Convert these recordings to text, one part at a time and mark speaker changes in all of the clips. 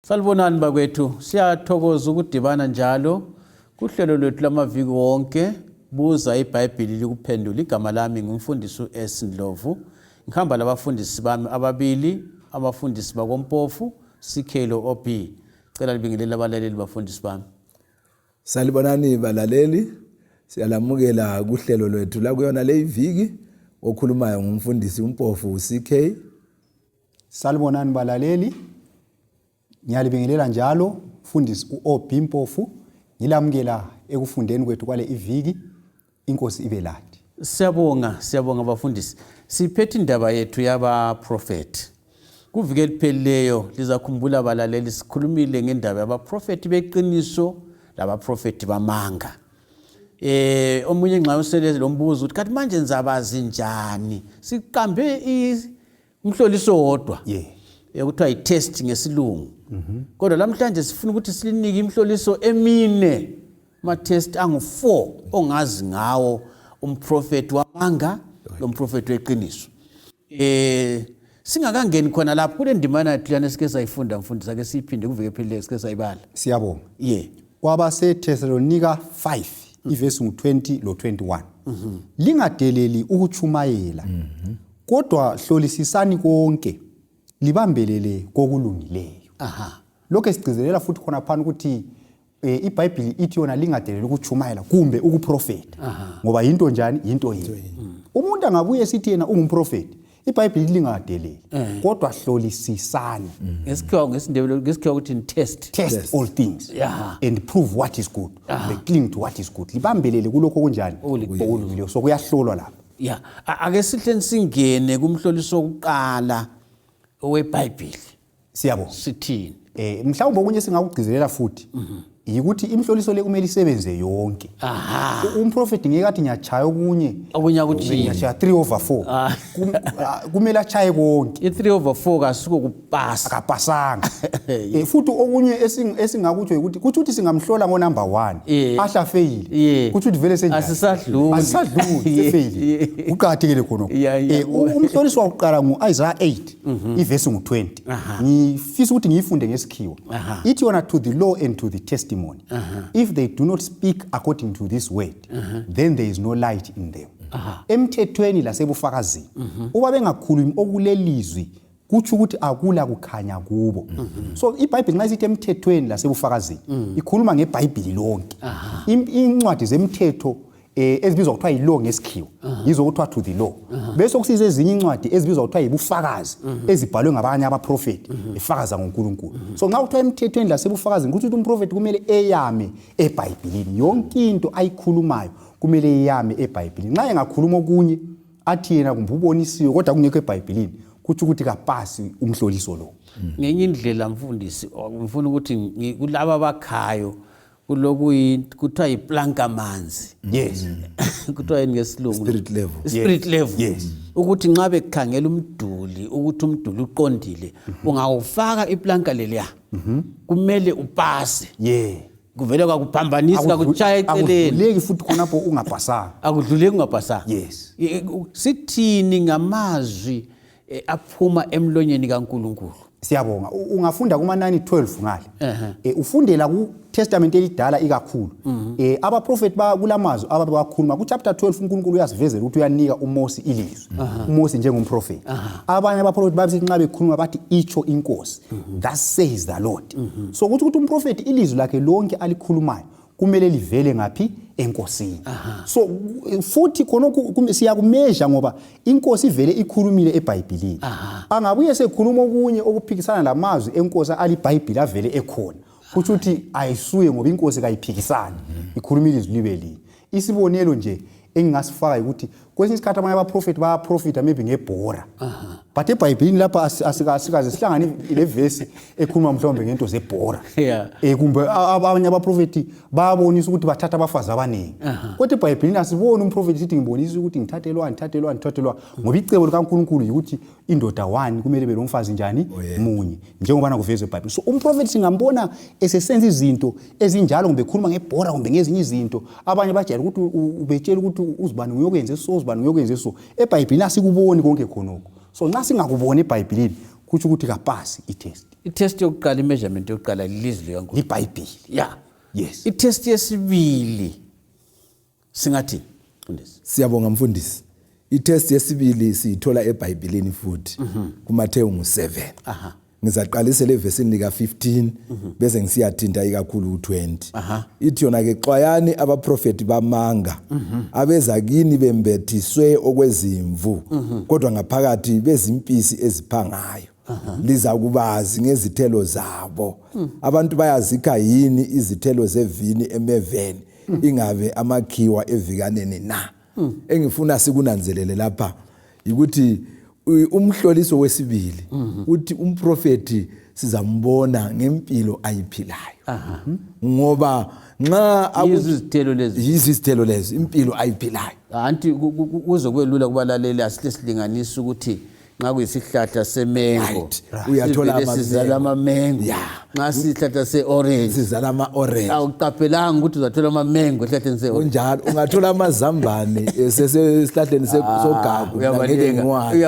Speaker 1: Salibonani bakwethu, siyathokoza ukudibana njalo kuhlelo lwethu lamaviki wonke buza iBhayibhili likuphendule. Igama lami ngumfundisi uS Ndlovu. Ngihamba labafundisi bami ababili, abafundisi bakoMpofu, Sikhelo OB. Cela libingelela abalaleli bafundisi bami.
Speaker 2: Salibonani balaleli, siyalamukela kuhlelo lwethu la kuyona le iviki okhulumayo ngumfundisi uMpofu CK.
Speaker 3: Salibonani balaleli, ngiyalibingelela njalo mfundisi uOB Mpofu. Ngilamukela ekufundeni kwethu kwale iviki. Inkosi ibe lati.
Speaker 1: Siyabonga bafundisi. Siphethe indaba yethu yaba prophet. Kuviki eliphelileyo lizakhumbula abalaleli sikhulumile ngendaba yaba prophet beqiniso laba prophet bamanga. Omunye nxa useleze lombuzo uthi kanti manje ngizabazi njani? Siqambe umhloliso wodwa. Ekuthiwa i-test ngesilungu. Kodwa namhlanje sifuna ukuthi silinike imhloliso emine, ama-test angu-4 ongazi ngawo umprofeti wamanga lomprofeti weqiniso. Singakangeni khona lapho kule ndimana yethu yana sike sayifunda mfundisi ake siphinde kuveke ephelileyo sike sayibala.
Speaker 3: Siyabonga. Kwabase Thessalonika 5 ivesi ngu-20 lo-21. Lingadeleli ukuchumayela. Kodwa hlolisisani konke, libambelele kokulungileyo. Lokho sigcizelela futhi khona phana ukuthi iBhayibhili ithi yona lingadeleli ukuchumayela kumbe ukuprofeta. Ngoba into njani? Into yini. Umuntu angabuye sithi yena ungumprofeti, iBhayibhili lingadeleli. Kodwa hlolisisani.
Speaker 1: Ngesikhiwa ukuthi
Speaker 3: test all things and prove what is good. Cling to what is good. Libambelele kulokho kunjani okulungileyo. So kuyahlolwa lapha.
Speaker 1: Ake sihle singene kumhloliso wokuqala weBhayibhili.
Speaker 3: Siyabonga.
Speaker 1: Sithini?
Speaker 3: Mhlawumbe okunye singakugcizelela futhi ukuthi imhloliso le kumele isebenze yonke. Umprofeti ngeke athi ngiyachaya okunye
Speaker 1: akuthi
Speaker 3: ngiyachaya 3/4. Kumele achaye konke.
Speaker 1: I3/4 kasuko kupasa.
Speaker 3: Akapasanga. Futhi okunye esingakutsho ukuthi singamhlola ngo number 1 ahla fail. Kuthi vele senjani?
Speaker 1: Asisadluli
Speaker 3: sefail. Uqhathekile khonoko. Umhloliso wokuqala nguIsaiah 8 ivesi ngu-20. Ngifisa ukuthi ngiyifunde ngesikhiwa. Ithi yona to the law and to the testimony. If they do not speak according to this word, then there is no light in them. Emthethweni lasebufakazini uba bengakhulumi okulelizwi kuthi ukuthi akula kukhanya kubo. So iBhayibhili nxa isithi emthethweni lasebufakazini ikhuluma ngeBhayibhili lonke. Incwadi zemthetho ezibizwa kuthiwa yi-law ngesikhiwa yizo kuthiwa to the law. Bese kusize ezinye incwadi ezibizwa kuthiwa yibufakazi ezibhalwe ngabanye abaprofeti efakaza ngoNkulunkulu. So nxa kuthiwa emthethweni lasebufakazini kuthi umprofeti kumele eyame eBhayibhilini. Yonke into ayikhulumayo kumele eyame eBhayibhilini. Nxa engakhuluma okunye athi yena kumbe ubonisiwe kodwa kungekho eBhayibhilini kuthi ukuthi kapasi umhloliso lo.
Speaker 1: Ngenye indlela mfundisi ngifuna ukuthi kulabo abakhayo kuthiwa yiplanka manzi. Kuthiwa ngesilungu spirit level. Ukuthi nxa bekhangela umduli ukuthi umduli uqondile ungawufaka iplanka leliya kumele upase. Kuvele kwakuphambanisa kwakuchaya eceleni.
Speaker 3: Akudluleki futhi khonapho ungapasanga.
Speaker 1: Akudluleki ungapasanga. Sithini ngamazwi aphuma emlonyeni kaNkulunkulu?
Speaker 3: Siyabonga. Ungafunda kuManani 12 ngale. Ufundela ku Testament elidala ikakhulu. Abaprofeti bakulamazwi ababakhuluma ku chapter 12 uNkulunkulu uyasivezela ukuthi uyanika uMose ilizwi. uMose njengomprofeti. Abanye abaprofeti babithi nxa bekhuluma bathi icho inkosi. That says the Lord. So ukuthi umprofeti ilizwi lakhe lonke alikhulumayo kumele livele ngapi? Enkosini. So futhi khonokho siyakumeasure ngoba inkosi ivele ikhulumile eBhayibhilini. Angabuye sekhuluma okunye okuphikisana lamazwi enkosi aliBhayibhili avele ekhona. Kuthi uthi ayisuye ngoba inkosi kayiphikisana. Ikhulumile izwi libe linye. Isibonelo nje engingasifaka ukuthi kwesinye isikhathi abanye abaprofeti bayaprofita maybe ngebhora. But eBhayibhilini lapha asikaze sihlangane le verse ekhuluma mhlawumbe ngento zebhora. Kumbe abanye abaprofeti bayabonisa ukuthi bathatha abafazi abaningi. Kodwa eBhayibhilini asiboni umprofeti sithi ngibonisa ukuthi ngithathelwa ngoba icebo likaNkulunkulu ukuthi indoda 1 kumele be lomfazi njani? Munye. Njengoba nakuveza eBhayibhili. So umprofeti singambona esesenza izinto ezinjalo kumbe ekhuluma ngebhora kumbe ngezinye izinto. Abanye bajayela ukuthi ubetshela ukuthi uzibani uyokwenza so. EBhayibhilini asikuboni konke khonoko. So nxa singakubona eBhayibhilini kuthi ukuthi kapasi i-test.
Speaker 1: I-test yokuqala, i-measurement yokuqala ilizwi likaNkulunkulu.
Speaker 3: IBhayibhili.
Speaker 1: Yeah.
Speaker 3: Yes.
Speaker 1: I-test yesibili singathi mfundisi.
Speaker 2: Siyabonga mfundisi. I-test yesibili siyithola eBhayibhelini futhi kuMathewu 7.
Speaker 1: Aha.
Speaker 2: Ngizaqalisela evesini lika 15 bese ngisiyathinta ikakhulu u20. Ithi yona ke xwayani abaprofeti bamanga abeza kini bembethiswe okwezimvu kodwa ngaphakathi bezimpisi eziphangayo. Liza kubazi ngezithelo zabo. Abantu bayazikha yini izithelo zevini emeveni ingabe amakhiwa evikaneni na. Engifuna sikunanzelele lapha ukuthi umhloliso wesibili uthi umprofeti sizambona ngempilo ayiphilayo. Ngoba nxa izithelo lezi impilo ayiphilayo.
Speaker 1: Anti kuzokwelula kubalaleli asihle silinganisa ukuthi nxa kuyisihlahla semengo
Speaker 2: uyathola
Speaker 1: amamengo, nxa sihlahla se-orange
Speaker 2: sizala ama-orange.
Speaker 1: Awuqaphelanga ukuthi uzathola amamengo ehlahleni se-orange.
Speaker 2: Unjalo ungathola amazambane esesihlahleni sogagu ngeke ngiwazi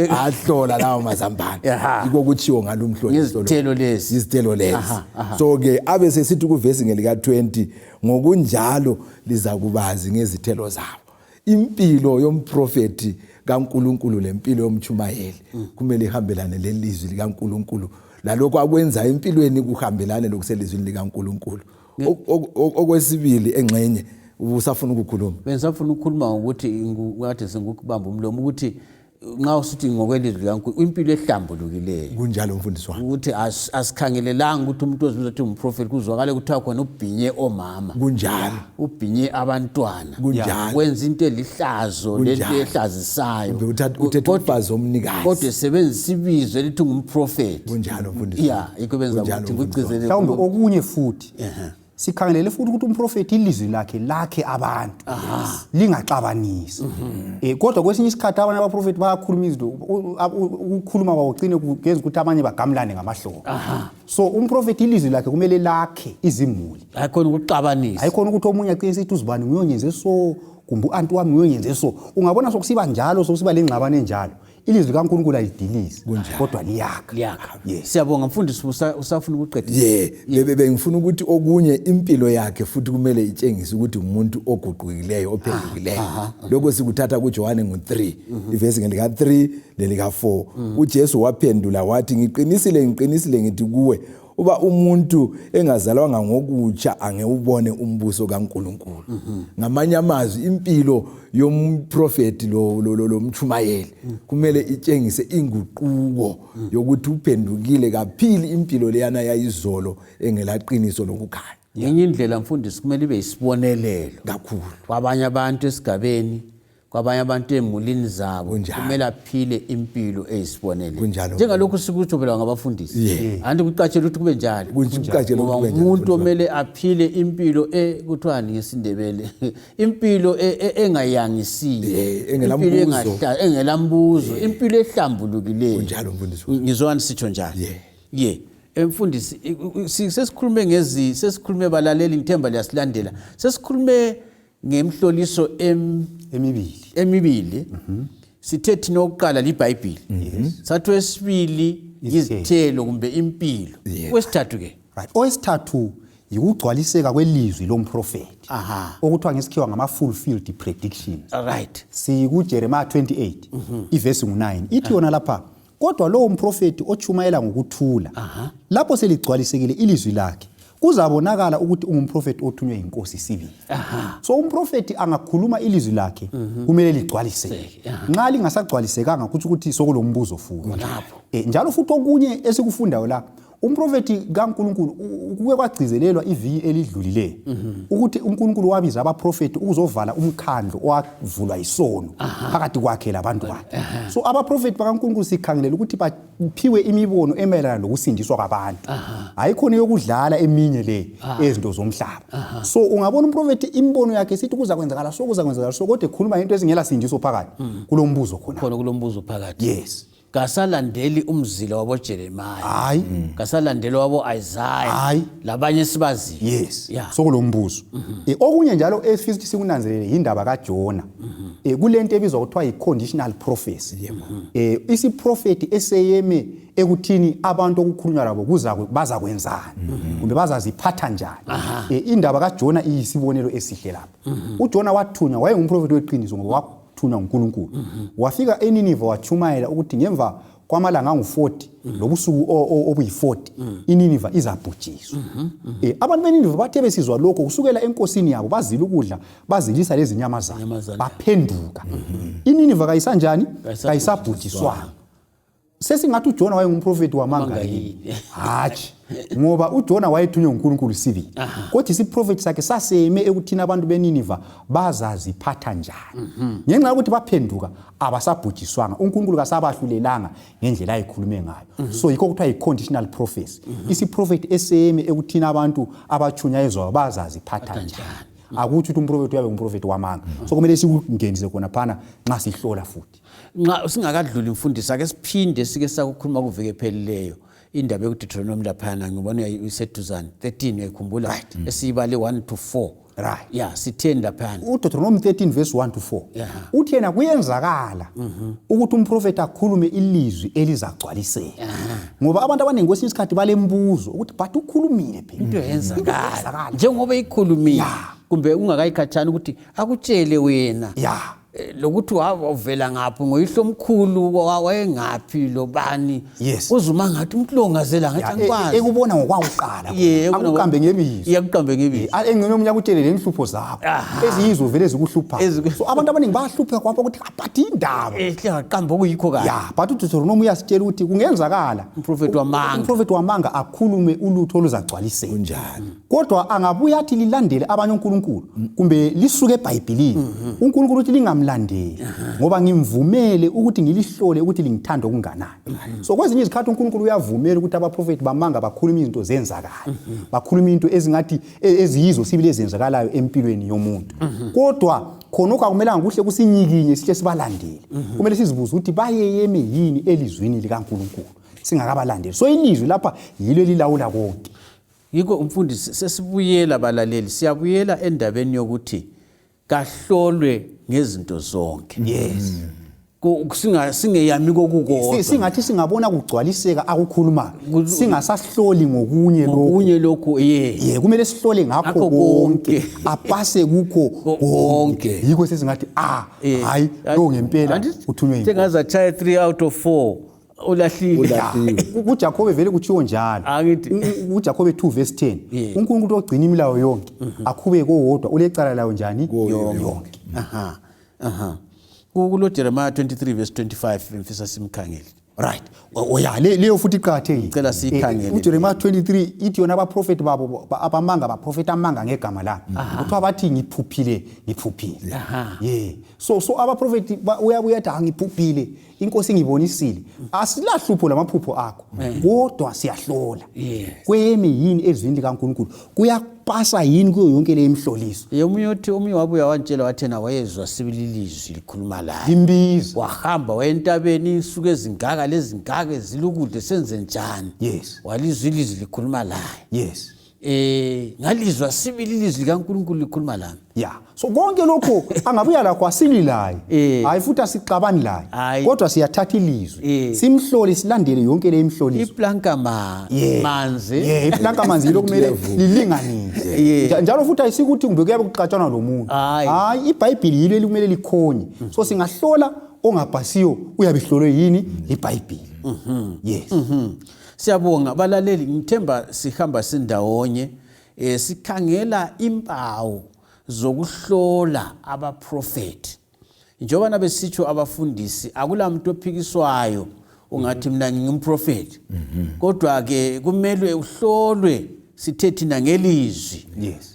Speaker 2: ahlola lawo mazambane. Yiko kutshiwo ngalo umhloliso izithelo lezi. So ke abe sesithi kuvesi ngelika 20 ngokunjalo liza kubazi ngezithelo zabo. Impilo yomprofeti kaNkulunkulu lempilo yomchumayeli kumele ihambelane lelizwi likaNkulunkulu lalokho akwenza empilweni kuhambelane lokuselizwini likaNkulunkulu. Okwesibili engxenye usafuna ukukhuluma.
Speaker 1: Bensafuna ukukhuluma ngokuthi ngathi sengukubamba umlomo ukuthi nxa usithi ngokwelizwi likaNkulunkulu impilo ehlambulukileyo.
Speaker 2: Kunjalo mfundisi wami.
Speaker 1: Ukuthi asikhangelelanga ukuthi umuntu ozibiza ukuthi umprofeti kuzwakale kuthiwa khona ubhinye omama.
Speaker 2: Kunjalo.
Speaker 1: Ubhinye abantwana.
Speaker 2: Kunjalo.
Speaker 1: Wenza into elihlazo lento ehlazisayo.
Speaker 2: Uthethe umfazi omnikazi.
Speaker 1: Kodwa esebenzisa ibizo elithi ngumprofeti.
Speaker 2: Kunjalo mfundisi.
Speaker 1: Yeah, ikho benza ukuthi ngicizele.
Speaker 3: Mhlawumbe okunye futhi. Sikhangelele futhi ukuthi umprofeti ilizwi lakhe abantu lingaxabanisi. Kodwa kwesinye isikhathi abanye abaprofeti bayakhuluma izwi ukukhuluma kwawo ugcine kugeza ukuthi abanye bagamlane ngamahloko. So umprofeti ilizwi lakhe kumele lakhe izimuli.
Speaker 1: Ayikhona ukuxabanisa.
Speaker 3: Ayikhona ukuthi omunye aqine sithi uzibani nguyonyenze so kumbe uanti wami nguyonyenze so. Ungabona sokusiba njalo sokusiba lengxabane enjalo. Ilizwi kaNkulunkulu ayidilisi kodwa liyakha.
Speaker 1: Yes. Siyabonga mfundisi usafuna ukuqedisa.
Speaker 2: Bengifuna ukuthi okunye impilo yakhe futhi kumele itshengise ukuthi umuntu oguqukileyo ophendukileyo. Lokho sikuthatha kuJohane 3 ivesi ngelika 3 lelika 4. uJesu waphendula wathi ngiqinisile ngithi kuwe uba umuntu engazalwanga ngokutsha angewubone umbuso kaNkulunkulu. Ngamanye amazwi impilo yomprofeti lo mchumayeli kumele itshengise inguquko yokuthi uphendukile kaphili impilo leyana yayizolo engelaqiniso lokukhanya.
Speaker 1: Ngenye indlela mfundisi kumele ibe isibonelelo
Speaker 2: kakhulu
Speaker 1: kwabanye abantu esigabeni, kwabanye abantu emulini zabo, kumele aphile impilo eyisibonelelo. Njengalokhu sikutsho phela ngabafundisi. Anti kuqatshela ukuthi kube njalo. Ngoba umuntu omele aphile impilo kuthiwani ngesindebele impilo engayangisiyo, impilo engelambuzo, impilo ehlambulukileyo.
Speaker 2: Kunjalo mfundisi.
Speaker 1: Ngizwani sitsho njalo. Mfundisi sesikhulume balaleli ngithemba liyasilandela. Sesikhulume ngemhloliso emibili. Sithe thina oqala liBhayibheli. Sathi wesibili izithelo kumbe impilo. Wesithathu ke.
Speaker 3: Right. Owesithathu yikugcwaliseka kwelizwi lomprofeti. Okuthiwa ngesikhiwa ngama-fulfilled predictions.
Speaker 1: Right.
Speaker 3: SikuJeremiah 28 ivesi 9. Ithi yona lapha kodwa lowo mprofeti ochumayela ngokuthula lapho seligcwalisekile ilizwi lakhe kuzabonakala ukuthi ungumprofeti othunywe inkosi sibili. So umprofeti angakhuluma ilizwi lakhe kumele ligcwaliseke. Nxa lingasagcwalisekanga kuthi ukuthi sokulombuzo futhi. Njalo futhi okunye esikufundayo la umprofeti kaNkulunkulu kuke kwagcizelelwa iviki elidlulileyo ukuthi uNkulunkulu wabiza abaprofeti ukuzovala umkhandlo owavulwa isono phakathi kwakhe labantu bakhe. So abaprofeti bakaNkulunkulu sikhangelela ukuthi baphiwe imibono emayelana nokusindiswa kwabantu. Ayikhona yokudlala eminye le ezinto zomhlaba. So ungabona umprofeti imbono yakhe sithi kuza kwenzakala so kodwa ekhuluma into ezingela sindiso phakathi kulombuzo khona.
Speaker 1: Kulombuzo phakathi.
Speaker 3: Yes.
Speaker 1: kasalandeli umzila wabo Jeremiah
Speaker 3: hayi
Speaker 1: kasalandeli wabo Isaiah
Speaker 3: hayi
Speaker 1: labanye sibazi
Speaker 3: yes
Speaker 1: yeah.
Speaker 3: sokulombuzo okunye njalo efisi sikunanzelele indaba kaJona kulento ebizwa kuthiwa i-conditional prophecy isiprofeti eseyeme ekuthini abantu okukhulunywa labo bazakwenzana kumbe bazaziphatha njani indaba kaJona iyisibonelo esihle lapha uJona wathunywa wayengumprofeti weqiniso ngoba wathunywa uNkulunkulu wafika eNinive wachumayela ukuthi ngemva kwamalanga angu-40 lobusuku obuyi-40 iNinive izabhujiswa abantu beNinive bathe besizwa lokho kusukela enkosini yabo bazila ukudla bazilisa lezi nyamazana baphenduka iNinive kayisanjani kayisabhujiswanga sesingathi uJona wayengumprofeti wamanga yini hatshi ngoba uJona wayethunywe uNkulunkulu sibili kodwa isiprofeti sakhe saseme ekuthina abantu beNinive bazaziphatha njani ngenxa ukuthi baphenduka abasabhujiswanga uNkulunkulu kasabahlulelanga ngendlela ayikhulume ngayo so yikho kuthiwa i-conditional prophecy isiprofeti eseme ekuthina abantu abachunyayezwayo bazaziphatha njani akuthi umprofeti uyabe umprofeti wamanga so kumele sikungenise khona phana nxa sihlola futhi
Speaker 1: nxa singakadluli imfundisi ake siphinde sike sakukhuluma kuveke ephelileyo indaba yokuDeuteronomy laphana ngibona iseduzane 13 uyakhumbula esibale 1 to 4
Speaker 3: right
Speaker 1: yeah sitheni laphana
Speaker 3: uDeuteronomy 13 verse 1 to 4 uthi yena kuyenzakala ukuthi umprofeti akhulume ilizwi elizacwaliseka ngoba abantu abaningi kwesinye isikhathi balembuzo ukuthi but ukhulumile phela
Speaker 1: into yenzakala njengoba ikhulumile kumbe ungakayikhathani ukuthi akutshele wena lokuthi wavela ngaphi ngoyihlo omkhulu wayengaphi lobani uzuma ngathi umuntu longazela ngathi angikwazi
Speaker 3: ekubona ngokwaqala akuqambe ngebizo
Speaker 1: yakuqambe ngebizo
Speaker 3: engcono umnyaka utshele lenhlupho zakho eziyizwe vele ezikuhlupha so abantu abaningi bahlupha kwapha ukuthi but indaba
Speaker 1: aqambe okuyikho kahle
Speaker 3: but uDeuteronomy uyasitshela ukuthi kungenzakala umprofeti wamanga akhulume ulutho oluzagcwaliseka
Speaker 2: kunjani
Speaker 3: kodwa angabuya athi lilandele abanye uNkulunkulu kumbe lisuke eBhayibhelini uNkulunkulu uthi lingamlandeli ngoba ngimvumele ukuthi ngilihlole ukuthi lingithanda okunganani so kwezinye izikhathi uNkulunkulu uyavumela ukuthi abaprofeti bamanga bakhuluma izinto zenzakala bakhuluma into ezingathi eziyizo sibili ezenzakalayo empilweni yomuntu kodwa khonokho akumelanga kuhle kusinyikinye sihle sibalandele kumele sizibuze ukuthi bayeyeme yini elizwini likaNkulunkulu singakabalandeli so ilizwi lapha yilo lilawula konke
Speaker 1: yiko umfundisi sesibuyela balaleli siyabuyela endabeni yokuthi kahlolwe ngezinto zonke
Speaker 3: yes
Speaker 1: singeyami kokukodwa
Speaker 3: singathi singabona kugcwaliseka akukhuluma singasahloli ngokunye lokho kumele sihlole ngakho konke apase kukho konke yiko sesingathi hayi lo ngempela uthunywe
Speaker 1: sengaza chaya 3 out of 4 ulahlile
Speaker 3: uJakobe vele kuthiwo njalo uJakobe 2 verse 10 uNkulunkulu ogcina imilayo yonke akhube kodwa ulecala layo njani yonke
Speaker 1: kulo Jeremiah 23 verse 25 mfisa simkhangele
Speaker 3: right leyo futhi iqhathekile
Speaker 1: cela sikhangele
Speaker 3: uJeremiah 23 ithi yona abaprofeti babo abamanga abaprofeti amanga ngegama lami kuthiwa bathi ngiphuphile so abaprofeti uyabuya athi ngiphuphile inkosi ngibonisile asilahlupho lamaphupho akho kodwa siyahlola kweme yini ezwini likaNkulunkulu kuyapasa yini kuyo yonke le imhloliso
Speaker 1: omunye wabuya wantshela wathena wayezwa sibili ilizwi likhuluma laye
Speaker 3: imbizo
Speaker 1: wahamba wayentabeni isuke ezingaka lezingaka zilukude senze njani walizwa ilizwi likhuluma laye ngalizwa sibili ilizwi likaNkulunkulu likhuluma lami
Speaker 3: so konke lokho angabuya lakho asililaye hayi futhi asixabani laye kodwa siyathatha ilizwi simhlole silandele yonke le imhloliso
Speaker 1: iplanka manzi
Speaker 3: iplanka manzi lokumele lilinganise njalo futhi ayisikuthi kumbe kuyabe kuqatshana lomuntu hayi iBhayibheli yilo elikumele likhonye so singahlola ongabhasiyo uyabihlolwe yini iBhayibheli
Speaker 1: siyabonga balaleli ngithemba sihamba sindawonye sikhangela impawu zokuhlola abaprofeti njengoba nabesitsho abafundisi akulamuntu ophikiswayo ungathi mina ngingumprofeti kodwa ke kumele uhlolwe sithethina ngelizwi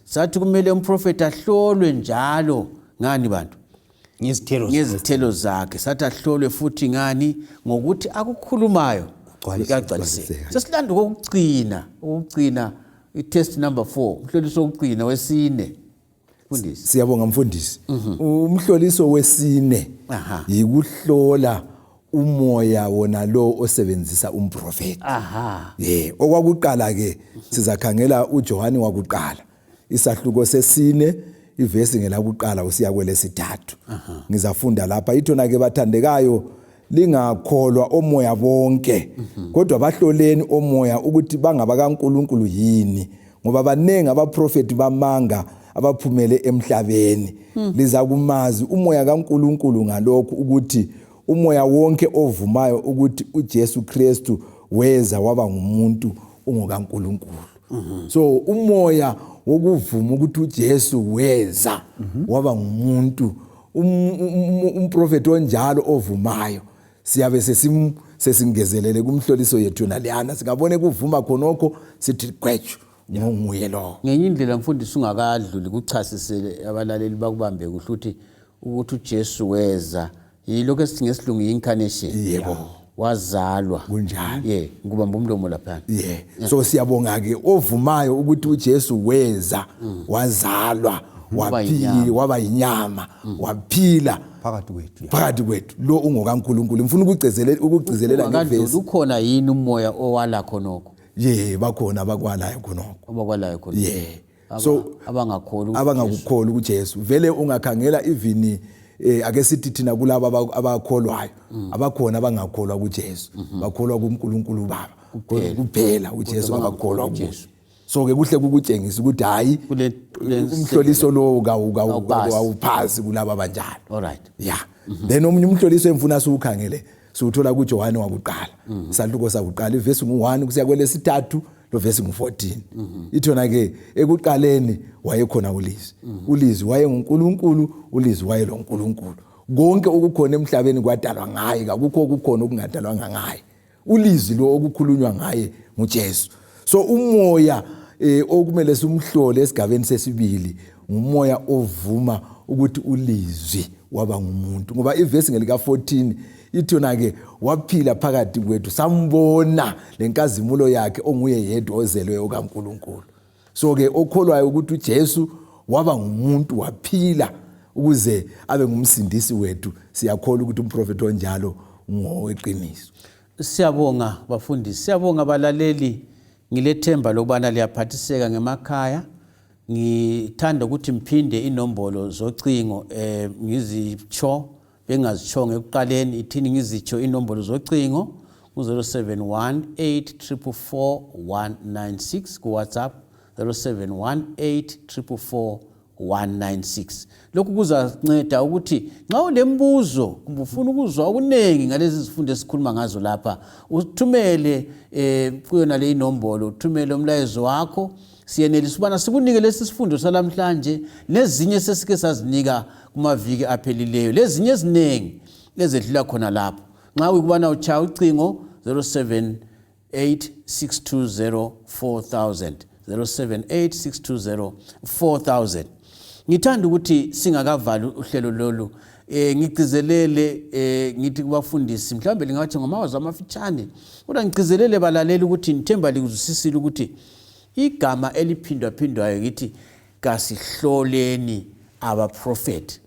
Speaker 1: sathi kumele umprofeti ahlolwe njalo ngani bantu ngezithelo zakhe sathi ahlolwe futhi ngani ngokuthi akukhulumayo kuyagcwaliseka sesilanda ukugcina itest number 4 umhloliso wokugcina wesine
Speaker 2: mfundisi siyabonga mfundisi umhloliso wesine yikuhlola umoya wona lo osebenzisa umprofeti. Okwakuqala ke sizakhangela uJohane wakuqala isahluko sesine ivesi ngelakuqala usiya kwelesithathu. Ngizafunda lapha ithona ke bathandekayo lingakholwa omoya bonke kodwa bahloleni omoya ukuthi bangaba kaNkulunkulu yini ngoba banengi abaprofeti bamanga abaphumele emhlabeni. Liza kumazi umoya kaNkulunkulu ngalokho ukuthi umoya wonke ovumayo ukuthi uJesu Kristu weza waba ngumuntu ungokaNkulunkulu. So umoya wokuvuma ukuthi uJesu weza waba ngumuntu umprofeti onjalo ovumayo siyabe sesingezelele kumhloliso yethu naleyana singabone kuvuma khonokho sithi kwetshu nguye lo.
Speaker 1: Ngenye indlela mfundisi ungakadluli kuchasisele abalaleli bakubambe kuhle ukuthi uJesu weza yilokho esithi ngesilungu incarnation.
Speaker 2: Yebo.
Speaker 1: Wazalwa
Speaker 2: kunjalo.
Speaker 1: Ngubamba umlomo lapha.
Speaker 2: So siyabonga ke ovumayo ukuthi uJesu weza wazalwa waphila waba inyama waphila phakathi kwethu lo ungokaNkulunkulu. Ngifuna ukugcizelela ngevesi
Speaker 1: ukhona yini umoya owala khonokho?
Speaker 2: Bakhona abakwalayo khonokho. So abangakukholi uJesu vele ungakhangela even ake sithi thina kulabo abakholwayo abakhona abangakholwa kuJesu bakholwa kuNkulunkulu Baba kuphela uJesu abakholwa kuJesu. So ke kuhle ukutshengisa ukuthi hayi umhloliso lo awuphasi kulabo abanjalo.
Speaker 1: Alright.
Speaker 2: Then omunye umhloliso emfuna siukhangele siuthola kuJohane wakuqala isahluko sakuqala ivesi ngu1 kusiya kwelesithathu lo vesi ngu14. Ithona ke ekuqaleni wayekhona ulizwi waye nguNkulunkulu ulizwi waye lo nkulunkulu. Konke okukhona emhlabeni kwadalwa ngaye akukho okukhona okungadalwanga ngaye. Ulizwi lo okukhulunywa ngaye nguJesu. So umoya okumele simhlole esigabeni sesibili ngumoya ovuma ukuthi ulizwi waba ngumuntu ngoba ivesi ngelika 14 ithona ke waphila phakathi kwethu sambona lenkazimulo yakhe onguye yedwa ozelwe okaNkulunkulu. So ke okholwayo ukuthi uJesu waba ngumuntu waphila ukuze abe ngumsindisi wethu siyakholwa ukuthi umprofeti onjalo ngoweqiniso.
Speaker 1: Siyabonga bafundisi, siyabonga balaleli. Ngilethemba lokubana liyaphathiseka ngemakhaya. Ngithanda ukuthi mphinde inombolo zocingo ngizitsho bengazichonge ekuqaleni ithini ngizitsho inombolo zocingo ku-0718444196 ku WhatsApp 0718444196. Lokhu kuzanceda ukuthi nxa ulembuzo kumbe ufuna ukuzwa okunengi ngalezi zifundo esikhuluma ngazo lapha uthumele kuyona le inombolo uthumele umlayezo wakho. Siyenelisa ubana sikunike lesi sifundo salamhlanje lezinye sesike sazinika kumaviki aphelileyo lezinye ezinengi ezedlula khona lapho. Nxa ukubana uchaya ucingo 0786204000 0786204000. Ngithanda ukuthi singakavali uhlelo lolu ngigcizelele ngithi kubafundisi mhlawumbe lingathi ngamawazi amafitshane kodwa ngigcizelele balaleli ukuthi ngithemba likuzwisisile ukuthi igama eliphindwaphindwayo ngithi kasihloleni abaprofeti.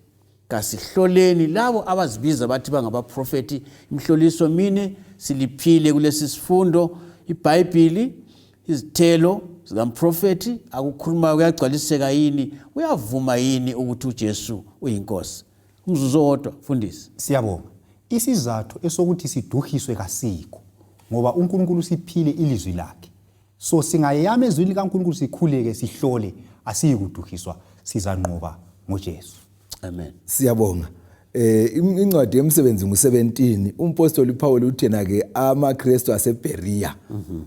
Speaker 1: Kasihloleni labo abazibiza bathi bangabaprofeti. Imhloliso mine siliphile kulesi sifundo iBhayibheli izithelo zikamprofeti akukhuluma kuyagcwaliseka yini uyavuma yini ukuthi uJesu uyinkosi. Umzuzu wodwa mfundisi.
Speaker 3: Siyabonga. Isizathu esokuthi siduhiswe kasikho ngoba uNkulunkulu siphile ilizwi lakhe. So singayama ezwini kaNkulunkulu sikhuleke sihlole asiyikuduhiswa sizanqoba ngoJesu.
Speaker 1: Amen.
Speaker 2: Siyabonga. Incwadi yemsebenzi ngu17 umpostoli Paul uthena ke amaKristu aseBeria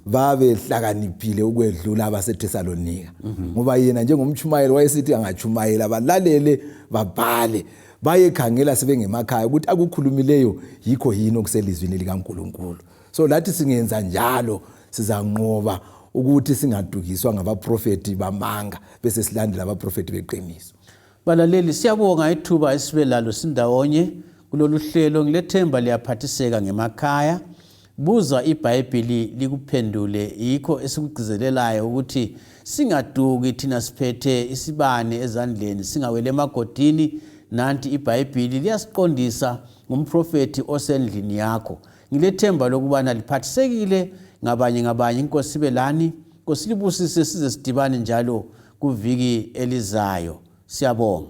Speaker 2: babe hlakaniphile ukwedlula abaseThesalonika ngoba yena njengomchumayeli wayesithi angachumayela balalele babhale bayekhangela sebengemakhaya ukuthi akukhulumileyo yikho yini okuselizwini likaNkulunkulu. So lathi singenza njalo sizanqoba ukuthi singadukiswa ngabaprofeti bamanga bese silandela abaprofeti beqiniso.
Speaker 1: Balaleli siyabonga ithuba esibe lalo sindawonye kulolu hlelo. Ngilethemba liyaphathiseka ngemakhaya. Buza iBhayibhili likuphendule yikho esikugcizelelayo ukuthi singaduki thina siphethe isibane ezandleni singawele emagodini. Nanti iBhayibhili liyasiqondisa ngumprofeti osendlini yakho. Ngilethemba lokubana liphathisekile ngabanye inkosi sibe lani. Nkosi libusise size sidibane njalo kuviki elizayo. Siyabonga.